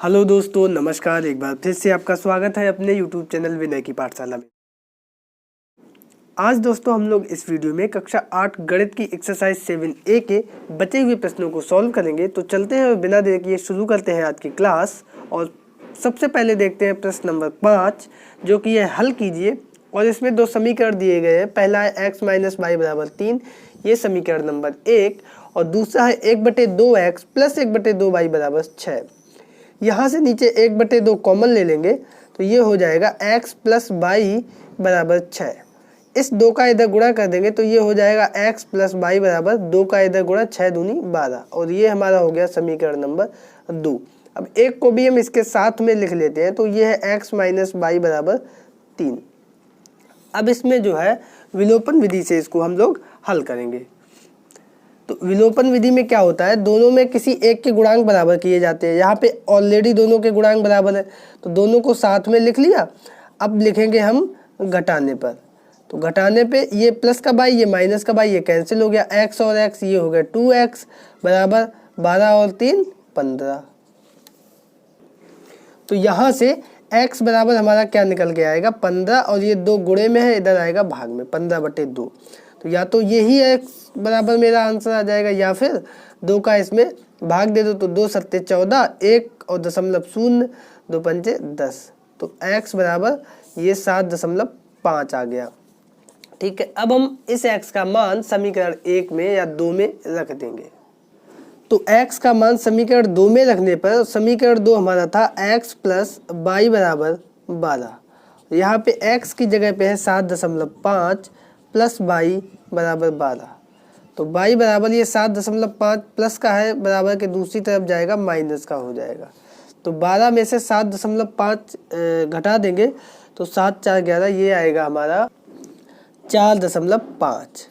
Hello दोस्तों, नमस्कार। एक बार फिर से आपका स्वागत है अपने YouTube चैनल विनय की पाठशाला में। आज दोस्तों हम लोग इस वीडियो में कक्षा 8 गणित की एक्सरसाइज 7A के बचे हुए प्रश्नों को सॉल्व करेंगे। तो चलते हैं और बिना देर किए शुरू करते हैं आज की क्लास। और सबसे पहले देखते हैं प्रश्न नंबर 5, जो कि है हल कीजिए। और इसमें दो समीकरण दिए गए हैं। पहला है x - y बराबर 3, ये समीकरण नंबर 1, और दूसरा है 1/2x + 1/2y बराबर 6। यहाँ से नीचे 1/2 कॉमन ले लेंगे तो ये हो जाएगा x + y बराबर 6। इस 2 का इधर गुणा कर देंगे तो ये हो जाएगा x + y बराबर 2 का इधर गुणा 6 दूनी 12, और ये हमारा हो गया समीकरण नंबर 2। अब एक को भी हम इसके साथ में लिख लेते हैं तो ये है x - y बराबर 3। अब इसमें जो है विलोपन विधि से इसको हम लोग हल करेंगे। तो विलोपन विधि में क्या होता है, दोनों में किसी एक के गुणांक बराबर किए जाते हैं। यहाँ पे ऑलरेडी दोनों के गुणांक बराबर है तो दोनों को साथ में लिख लिया। अब लिखेंगे हम घटाने पर, तो घटाने पे ये प्लस का बाई ये माइनस का बाई ये कैंसिल हो गया। x और x ये हो गया 2x बराबर 12 और 3 15। तो यहाँ से x बराबर हमारा क्या निकल के आएगा 15, और ये 2 गुणे में है, इधर आएगा भाग में 15/2। तो या तो यही x बराबर मेरा आंसर आ जाएगा, या फिर 2 का इसमें भाग दे दो तो 2 × 7 = 14, 1 और दशमलव 0, 2 × 5 = 10। तो x बराबर ये 7.5 आ गया। ठीक है, अब हम इस x का मान समीकरण 1 में या 2 में रख देंगे। तो x का मान समीकरण 2 में रखने पर समीकरण 2 हमारा था x + y बराबर 12। यहाँ पे x की जगह पे है 7.5 + y बराबर 12। तो y बराबर ये 7.5 प्लस का है, बराबर के दूसरी तरफ जाएगा माइनस का हो जाएगा। तो 12 में से 7.5 घटा देंगे तो 7 × 4 = 11, ये आएगा हमारा 4.5।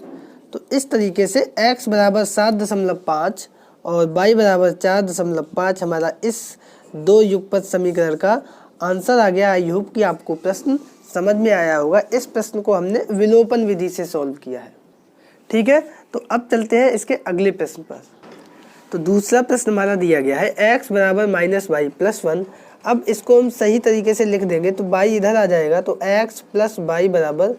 तो इस तरीके से x बराबर 7.5 और y बराबर 4.5 हमारा इस 2 युगपत समीकरण का आंसर आ गया। आई होप कि आपको प्रश्न समझ में आया होगा। इस प्रश्न को हमने विलोपन विधि से सॉल्व किया है। ठीक है, तो अब चलते हैं इसके अगले प्रश्न पर। तो दूसरा प्रश्न हमारा दिया गया है x बराबर -y + 1। अब इसको हम सही तरीके से लिख देंगे तो y इधर आ जाएगा, तो x + y बराबर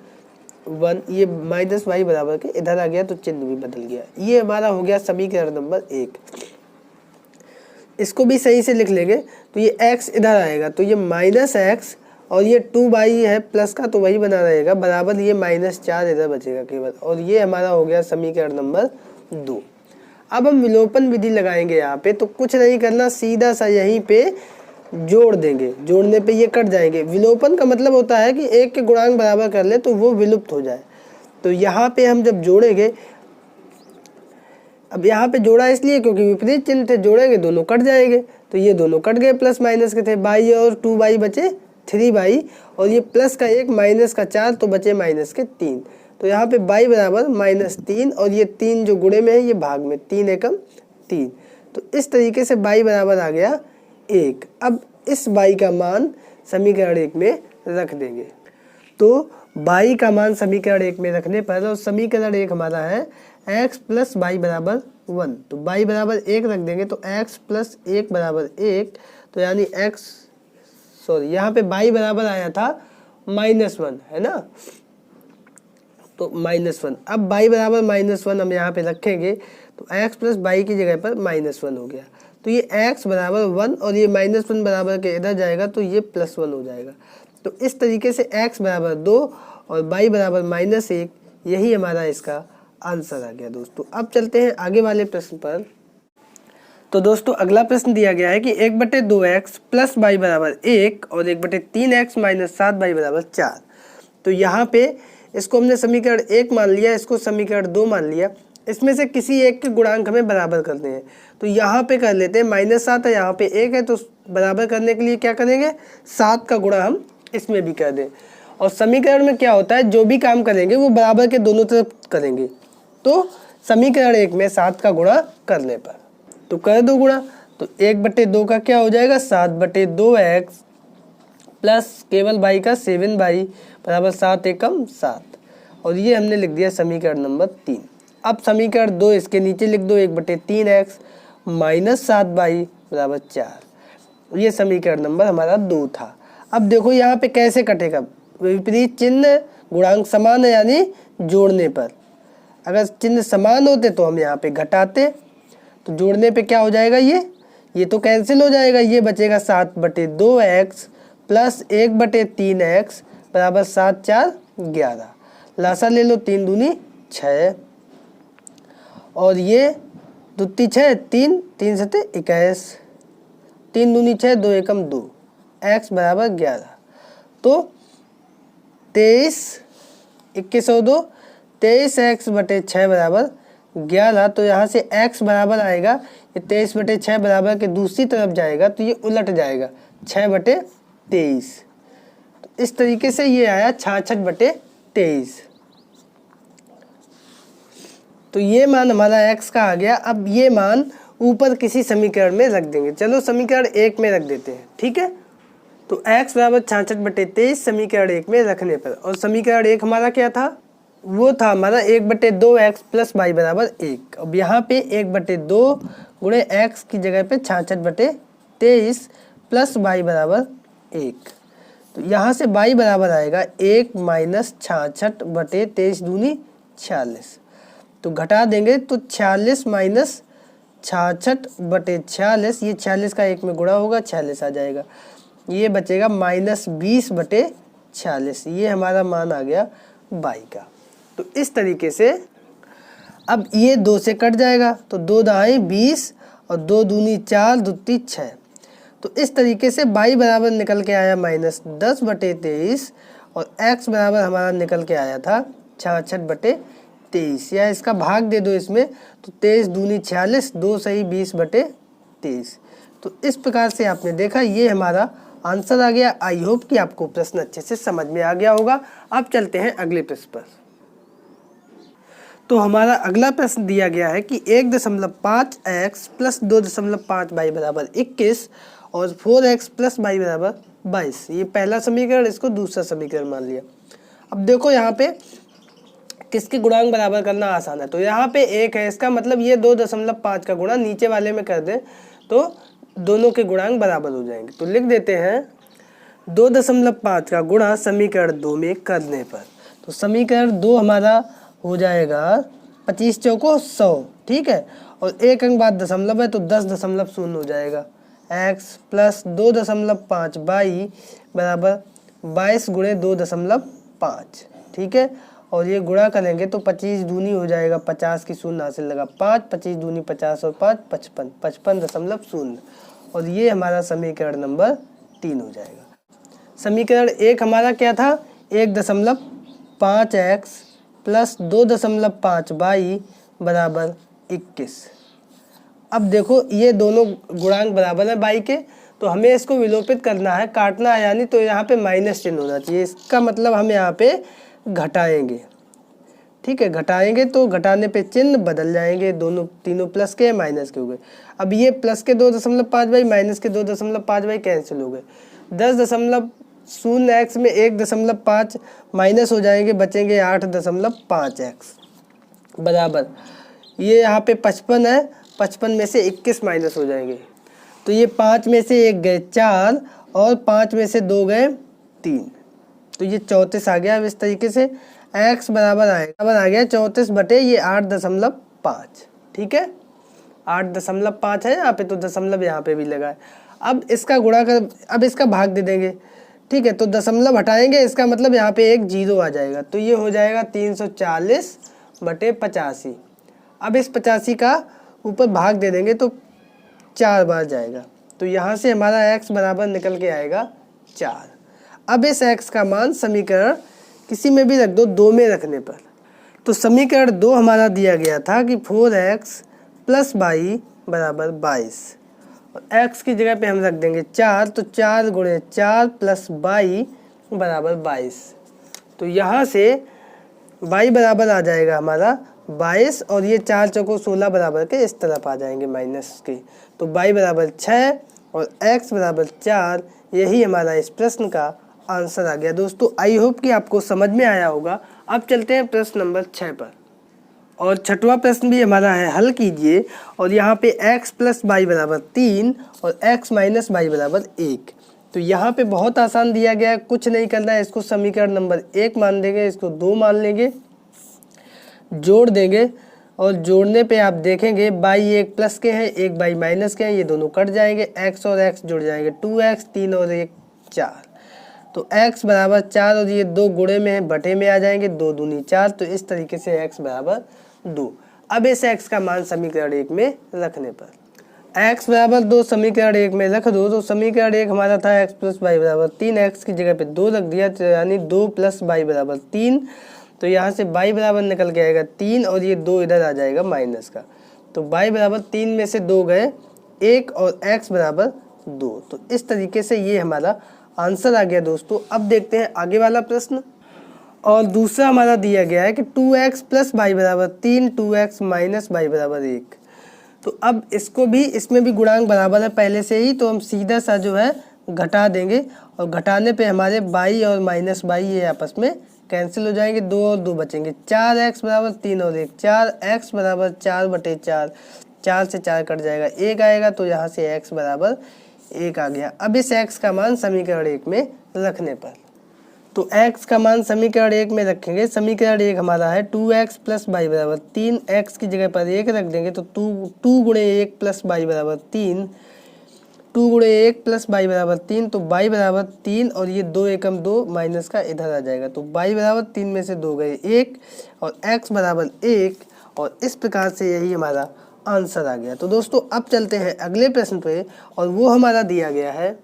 1, ये -y बराबर के इधर आ गया तो चिन्ह भी बदल गया। ये हमारा हो गया समीकरण नंबर 1। इसको भी सही से लिख लेंगे तो ये x इधर आएगा तो ये -x, और ये 2y है प्लस का तो वही बना रहेगा, बराबर ये -4 इधर बचेगा केवल, और ये हमारा हो गया समीकरण नंबर 2। अब हम विलोपन विधि लगाएंगे यहाँ पे, तो कुछ नहीं करना, सीधा सा यहीं पे जोड़ देंगे। जोड़ने पे ये कट जाएंगे। विलोपन का मतलब होता है कि एक के गुणांक बराबर कर ले तो वो विलुप्त हो जाए। तो यहाँ पे हम जब जोड़ेंगे, अब यहाँ पे जोड़ा इसलिए क्योंकि विपरीत चिन्ह थे, जोड़ेंगे दोनों कट जाएंगे। तो ये दोनों कट गए, प्लस माइनस के थे, y और 2y बचे 3y, और ये प्लस का 1 माइनस का 4 तो बचे माइनस के 3। तो यहाँ पे y बराबर -3, और ये 3 जो गुणे में है ये भाग में, 3 एकम 3। तो इस तरीके से y बराबर आ गया 1। अब इस y का मान समीकरण 1 में रख देंगे। तो y का मान समीकरण 1 में रखने पर, और समीकरण 1 हमारा है x + y बराबर 1, तो y बराबर 1 रख देंगे तो x + 1 बराबर 1, तो यानी यहाँ पे y बराबर आया था -1, है ना, तो -1। अब y बराबर -1 हम यहाँ पे रखेंगे तो x + y की जगह पर -1 हो गया। तो ये x बराबर 1 और ये -1 बराबर के इधर जाएगा तो ये +1 हो जाएगा। तो इस तरीके से x बराबर 2 और y बराबर -1, यही हमारा इसका आंसर आ गया दोस्तों। अब चलते हैं आगे वाले प्रश्न पर। तो दोस्तों अगला प्रश्न दिया गया है कि 1/2x + y बराबर 1 और 1/3x - 7y बराबर 4। तो यहाँ पे इसको हमने समीकरण 1 मान लिया, इसको समीकरण 2 मान लिया। इसमें से किसी एक के गुणांक हमें बराबर करने हैं। तो यहाँ पे कर लेते हैं, -7 है, यहाँ पे 1 है, तो बराबर करने के लिए क्या करेंगे, 7 का गुणा हम इसमें भी कर दें। और समीकरण में क्या होता है, जो भी काम करेंगे वो बराबर के दोनों तरफ करेंगे। तो समीकरण 1 में 7 का गुणा करने पर तो कर दो गुणा, तो 1/2 का क्या हो जाएगा 7/2x प्लस केवल y का 7y बराबर 7 एकम 7, और ये हमने लिख दिया समीकरण नंबर 3। अब समीकरण 2 इसके नीचे लिख दो, 1/3x - 7y बराबर 4। ये समीकरण नंबर हमारा 2 था। अब देखो यहाँ पे कैसे कटेगा, विपरीत चिन्ह गुणांक समान है यानी जोड़ने पर। अगर चिन्ह समान होते तो हम यहाँ पे घटाते, तो जोड़ने पे क्या हो जाएगा, ये तो कैंसिल हो जाएगा, ये बचेगा 7/2x प्लस 1/3x बराबर 7 4 11। लासा ले लो, 3 दूनी 6 और ये 2 3 6 3 3 7 21, 3 दूनी 6 2 एकम 2, x बराबर 11। तो 23 21 और 2 23x/6 बराबर 11। तो यहाँ से x बराबर आएगा, ये 23/6 बराबर के दूसरी तरफ जाएगा तो ये उलट जाएगा 6/23। तो इस तरीके से ये आया 66/23। तो ये मान हमारा x का आ गया। अब ये मान ऊपर किसी समीकरण में रख देंगे। चलो समीकरण 1 में रख देते हैं, ठीक है। तो x बराबर 66/23 समीकरण 1 में रखने पर, और समीकरण 1 हमारा क्या था, वो था हमारा 1/2x प्लस y बराबर 1। अब यहाँ पे 1/2 गुणे x की जगह पे 66/23 प्लस y बराबर 1। तो यहाँ से y बराबर आएगा 1 माइनस 66/23 दूनी 46। तो घटा देंगे तो 46 माइनस 66/46, ये 46 का 1 में गुणा होगा 46 आ जाएगा, ये बचेगा माइनस 20/46। ये हमारा मान आ गया y का। तो इस तरीके से अब ये 2 से कट जाएगा, तो 2 दाएँ 20 और 2 दूनी 4 दूती 6। तो इस तरीके से y बराबर निकल के आया माइनस 10/23 और x बराबर हमारा निकल के आया था 66/23। या इसका भाग दे दो इसमें, तो 23 दूनी 46, 2 सही 20/23। तो इस प्रकार से आपने देखा, ये हमारा आंसर आ गया। आई होप कि आपको प्रश्न अच्छे से समझ में आ गया होगा। अब चलते हैं अगले प्रश्न पर। तो हमारा अगला प्रश्न दिया गया है कि 1.5x प्लस 2.5y बराबर 21 और 4x प्लस y बराबर 22। ये पहला समीकरण, इसको दूसरा समीकरण मान लिया। अब देखो यहाँ पे किसके गुणांक बराबर करना आसान है। तो यहाँ पे 1 है, इसका मतलब ये 2.5 का गुणा नीचे वाले में कर दें तो दोनों के गुणांक बराबर हो जाएंगे। तो लिख देते हैं 2.5 का गुणा समीकरण 2 में करने पर। तो समीकरण 2 हमारा हो जाएगा 25 चौको 100, ठीक है। और एक अंक बाद दशमलव है तो 10.0 हो जाएगा। x प्लस 2.5y बराबर 22 गुणे 2.5, ठीक है। और ये गुणा करेंगे तो 25 दूनी हो जाएगा 50 की शून्य हासिल लगा 5, 25 दूनी 50 और 5 55, 55.0। और ये हमारा समीकरण नंबर 3 हो जाएगा। समीकरण 1 हमारा क्या था, 1.5x प्लस 2.5y बराबर 21। अब देखो ये दोनों गुणांक बराबर है y के, तो हमें इसको विलोपित करना है, काटना है यानी, तो यहाँ पे माइनस चिन्ह होना चाहिए। इसका मतलब हम यहाँ पे घटाएंगे, ठीक है। घटाएंगे तो घटाने पे चिन्ह बदल जाएंगे, दोनों तीनों प्लस के माइनस के हो गए। अब ये प्लस के 2.5y माइनस के 2.5y कैंसिल हो गए। 10.0x में 1.5 माइनस हो जाएंगे, बचेंगे 8.5x बराबर, ये यहाँ पे 55 है, 55 में से 21 माइनस हो जाएंगे। तो ये 5 में से 1 गए 4 और 5 में से 2 गए 3, तो ये 34 आ गया। अब इस तरीके से x बराबर आ गया 34 बटे ये 8.5, ठीक है। 8.5 है यहाँ पे, तो दशमलव यहाँ पे भी लगा है। अब इसका गुणा कर, अब इसका भाग दे देंगे, ठीक है। तो दशमलव हटाएंगे, इसका मतलब यहाँ पे एक 0 आ जाएगा, तो ये हो जाएगा 340 बटे 85। अब इस 85 का ऊपर भाग दे देंगे तो 4 बार जाएगा, तो यहाँ से हमारा x बराबर निकल के आएगा 4। अब इस x का मान समीकरण किसी में भी रख दो, 2 में रखने पर। तो समीकरण 2 हमारा दिया गया था कि 4x प्लस y बराबर 22, और x की जगह पे हम रख देंगे 4, तो 4 गुणे 4 प्लस y बराबर 22। तो यहाँ से y बराबर आ जाएगा हमारा 22, और ये 4 चौको 16 बराबर के इस तरफ आ जाएंगे माइनस के। तो y बराबर 6 और x बराबर 4, यही हमारा इस प्रश्न का आंसर आ गया। दोस्तों आई होप कि आपको समझ में आया होगा। अब चलते हैं प्रश्न नंबर 6 पर। और छठवां प्रश्न भी हमारा है, हल कीजिए और यहाँ पे x प्लस वाई बराबर 3 और x माइनस वाई बराबर 1। तो यहाँ पे बहुत आसान दिया गया है, कुछ नहीं करना है, इसको समीकरण नंबर 1 मान देंगे, इसको 2 मान लेंगे, जोड़ देंगे और जोड़ने पे आप देखेंगे बाई एक प्लस के हैं, एक बाई माइनस के हैं, ये दोनों कट जाएंगे, x और x जुड़ जाएंगे, 2x, 3 और 1 4। तो x बराबर 4 और ये 2 गुणे में है, बटे में आ जाएंगे, 2 दूनी 4। तो इस तरीके से x बराबर 2। अब इस x का मान समीकरण 1 में रखने पर x बराबर 2 समीकरण 1 में रख दो, तो समीकरण 1 हमारा था x प्लस वाई बराबर 3, x की जगह पे 2 रख दिया, यानी 2 प्लस वाई बराबर 3। तो यहाँ से y बराबर निकल के आएगा 3 और ये 2 इधर आ जाएगा माइनस का। तो y बराबर 3 में से 2 गए 1 और x बराबर 2। तो इस तरीके से ये हमारा आंसर आ गया दोस्तों। अब देखते हैं आगे वाला प्रश्न। और दूसरा हमारा दिया गया है कि 2x प्लस वाई बराबर 3, 2x माइनस वाई बराबर 1। तो अब इसको भी, इसमें भी गुणांक बराबर है पहले से ही, तो हम सीधा सा जो है घटा देंगे और घटाने पे हमारे बाई और माइनस बाई ये आपस में कैंसिल हो जाएंगे, 2 और 2 बचेंगे, 4x बराबर 3 और 1, 4x बराबर 4/4, 4 से 4 कट जाएगा, 1 आएगा, तो यहाँ से x बराबर 1 आ गया। अब इस x का मान समीकरण 1 में रखने पर, तो x का मान समीकरण 1 में रखेंगे। समीकरण 1 हमारा है 2x प्लस वाई बराबर 3, x की जगह पर 1 रख देंगे, तो 2 गुणे 1 प्लस वाई बराबर 3, 2 गुणे 1 प्लस वाई बराबर 3, तो y बराबर 3 और ये 2 एकम 2 माइनस का इधर आ जाएगा, तो y बराबर 3 में से 2 गए 1 और x बराबर 1, और इस प्रकार से यही हमारा आंसर आ गया। तो दोस्तों अब चलते हैं अगले प्रश्न पे, और वो हमारा दिया गया है,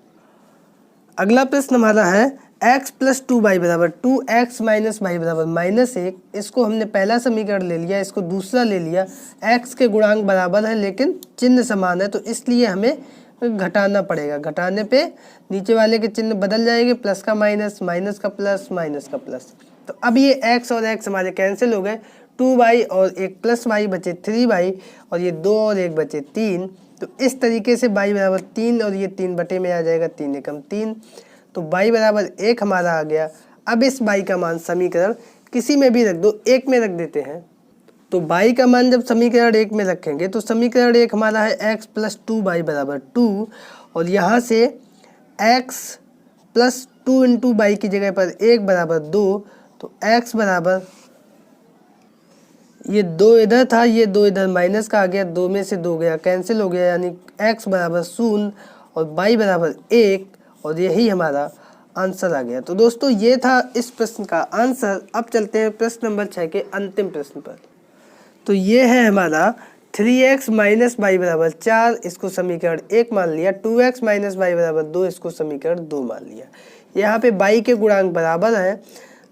अगला प्रश्न हमारा है x प्लस 2y बराबर 2, x माइनस वाई बराबर -1। इसको हमने पहला समीकरण ले लिया, इसको दूसरा ले लिया, x के गुणांक बराबर है लेकिन चिन्ह समान है, तो इसलिए हमें घटाना पड़ेगा। घटाने पे नीचे वाले के चिन्ह बदल जाएंगे, प्लस का माइनस, माइनस का प्लस, माइनस का प्लस। तो अब ये x और x हमारे कैंसिल हो गए, 2y और 1 प्लस y बचे 3y, और ये 2 और 1 बचे 3। तो इस तरीके से y बराबर 3 और ये 3 बटे में आ जाएगा, 3 एकम 3, तो y बराबर 1 हमारा आ गया। अब इस y का मान समीकरण किसी में भी रख दो, 1 में रख देते हैं। तो y का मान जब समीकरण 1 में रखेंगे तो समीकरण 1 हमारा है x प्लस 2y बराबर 2, और यहाँ से x प्लस 2 इंटू y की जगह पर 1 बराबर 2, तो x बराबर, ये 2 इधर था, ये 2 इधर माइनस का आ गया, 2 में से 2 गया कैंसिल हो गया, यानी x बराबर 0 और y बराबर 1, और यही हमारा आंसर आ गया। तो दोस्तों ये था इस प्रश्न का आंसर। अब चलते हैं प्रश्न नंबर 6 के अंतिम प्रश्न पर। तो ये है हमारा 3x माइनस वाई बराबर 4, इसको समीकरण 1 मान लिया, 2x माइनस वाई बराबर 2, इसको समीकरण 2 मान लिया। यहाँ पे y के गुणांक बराबर हैं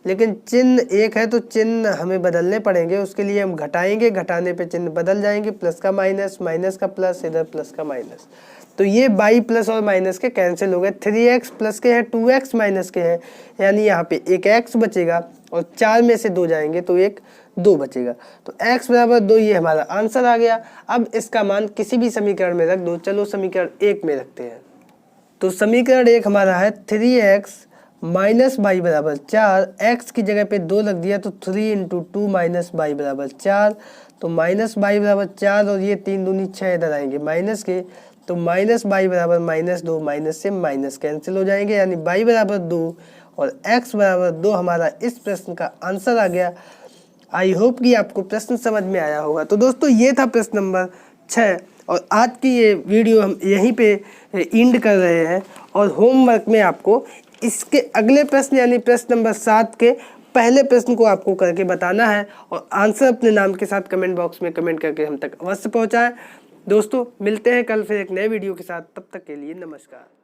लेकिन चिन्ह एक है, तो चिन्ह हमें बदलने पड़ेंगे, उसके लिए हम घटाएंगे, घटाने पे चिन्ह बदल जाएंगे, प्लस का माइनस, माइनस का प्लस, इधर प्लस का माइनस। तो ये y प्लस और माइनस के कैंसिल हो गए, 3x प्लस के हैं, 2x माइनस के हैं, यानी यहाँ पे एक x बचेगा और 4 में से 2 जाएंगे तो एक 2 बचेगा। तो x बराबर 2 ये हमारा आंसर आ गया। अब इसका मान किसी भी समीकरण में रख दो। चलो समीकरण 1 में रखते हैं। तो समीकरण 1 हमारा है 3x माइनस वाई बराबर 4, x की जगह पे 2 रख दिया, तो 3 इंटू 2 माइनस वाई बराबर 4, तो माइनस वाई बराबर 4 और ये 3 दूनी 6 इधर आएंगे माइनस के, तो माइनस वाई बराबर -2, माइनस से माइनस कैंसिल हो जाएंगे, यानी वाई बराबर 2 और x बराबर 2 हमारा इस प्रश्न का आंसर आ गया। आई होप कि आपको प्रश्न समझ में आया होगा। तो दोस्तों ये था प्रश्न नंबर 6, और आज की ये वीडियो हम यहीं पे एंड कर रहे हैं, और होमवर्क में आपको इसके अगले प्रश्न यानी प्रश्न नंबर 7 के पहले प्रश्न को आपको करके बताना है, और आंसर अपने नाम के साथ कमेंट बॉक्स में कमेंट करके हम तक अवश्य पहुंचाएं। दोस्तों मिलते हैं कल फिर एक नए वीडियो के साथ, तब तक के लिए नमस्कार।